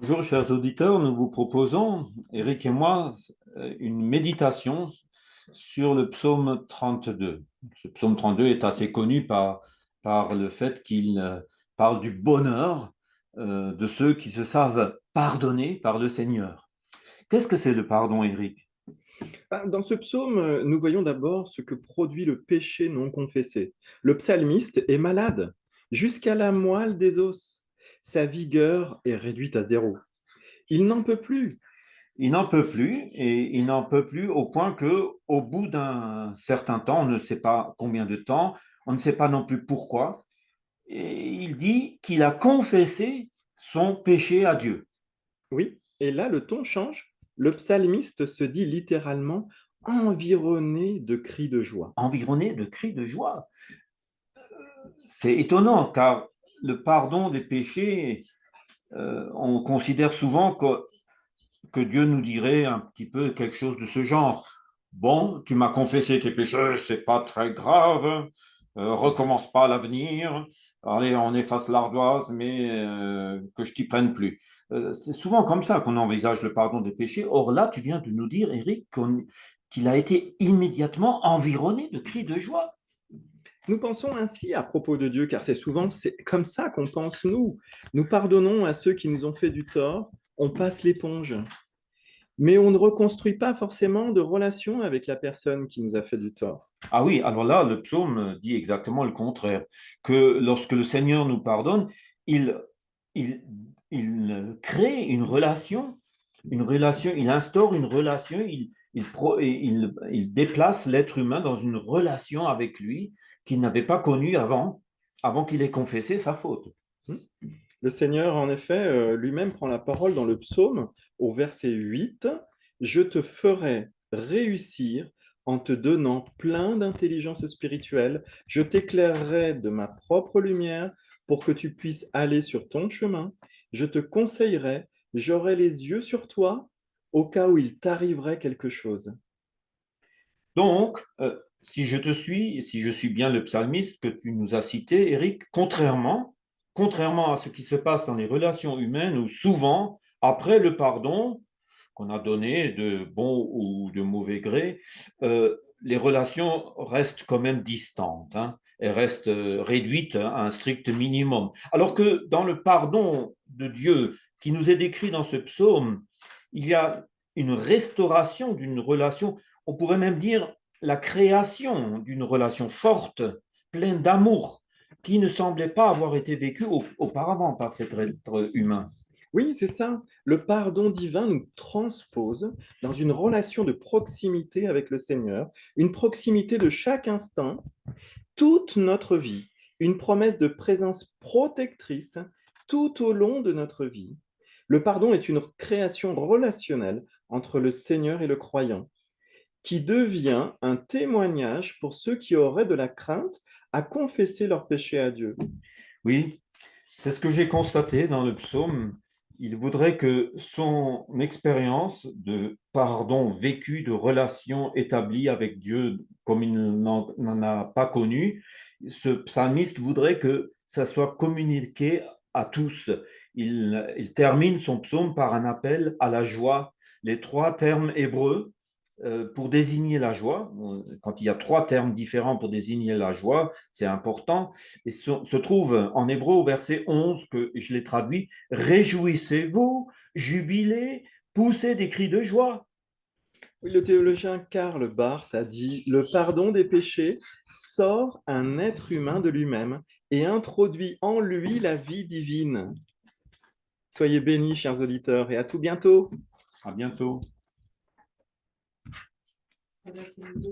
Bonjour, chers auditeurs. Nous vous proposons, Eric et moi, une méditation sur le psaume 32. Ce psaume 32 est assez connu par le fait qu'il parle du bonheur de ceux qui se savent pardonnés par le Seigneur. Qu'est-ce que c'est le pardon, Eric? Dans ce psaume, nous voyons d'abord ce que produit le péché non confessé. Le psalmiste est malade, jusqu'à la moelle des os. Sa vigueur est réduite à zéro. Il n'en peut plus. Il n'en peut plus et il n'en peut plus au point que, au bout d'un certain temps, on ne sait pas combien de temps, on ne sait pas non plus pourquoi, et il dit qu'il a confessé son péché à Dieu. Oui, et là, le ton change. Le psalmiste se dit littéralement environné de cris de joie. Environné de cris de joie. C'est étonnant car le pardon des péchés, on considère souvent que Dieu nous dirait un petit peu quelque chose de ce genre. Bon, tu m'as confessé tes péchés, c'est pas très grave, recommence pas à l'avenir, allez, on efface l'ardoise, mais que je t'y prenne plus. C'est souvent comme ça qu'on envisage le pardon des péchés. Or là, tu viens de nous dire, Eric, qu'il a été immédiatement environné de cris de joie. Nous pensons ainsi à propos de Dieu, car c'est comme ça qu'on pense nous. Nous pardonnons à ceux qui nous ont fait du tort, on passe l'éponge. Mais on ne reconstruit pas forcément de relation avec la personne qui nous a fait du tort. Ah oui, alors là, le psaume dit exactement le contraire, que lorsque le Seigneur nous pardonne, il, il, il crée une relation, il instaure une relation, il déplace l'être humain dans une relation avec lui qu'il n'avait pas connue avant qu'il ait confessé sa faute. Hmm. Le Seigneur, en effet, lui-même prend la parole dans le psaume au verset 8. Je te ferai réussir en te donnant plein d'intelligence spirituelle. Je t'éclairerai de ma propre lumière pour que tu puisses aller sur ton chemin. Je te conseillerai, j'aurai les yeux sur toi au cas où il t'arriverait quelque chose. Donc, si je te suis, si je suis bien le psalmiste que tu nous as cité, Eric, contrairement à ce qui se passe dans les relations humaines, où souvent, après le pardon qu'on a donné de bon ou de mauvais gré, les relations restent quand même distantes, hein. Elles restent réduites à un strict minimum. Alors que dans le pardon de Dieu qui nous est décrit dans ce psaume, il y a une restauration d'une relation, on pourrait même dire la création d'une relation forte, pleine d'amour, qui ne semblait pas avoir été vécue auparavant par cet être humain. Oui, c'est ça. Le pardon divin nous transpose dans une relation de proximité avec le Seigneur, une proximité de chaque instant, toute notre vie, une promesse de présence protectrice tout au long de notre vie. Le pardon est une création relationnelle entre le Seigneur et le croyant, qui devient un témoignage pour ceux qui auraient de la crainte à confesser leurs péchés à Dieu. Oui, c'est ce que j'ai constaté dans le psaume. Il voudrait que son expérience de pardon vécu, de relation établie avec Dieu comme il n'en a pas connu, ce psalmiste voudrait que ça soit communiqué à tous. Il termine son psaume par un appel à la joie. Les trois termes hébreux pour désigner la joie, quand il y a trois termes différents pour désigner la joie, c'est important, et se trouve en hébreu au verset 11, que je l'ai traduit, réjouissez-vous, jubilez, poussez des cris de joie. Oui, le théologien Karl Barth a dit: le pardon des péchés sort un être humain de lui-même et introduit en lui la vie divine. Soyez bénis, chers auditeurs, et à tout bientôt. À bientôt.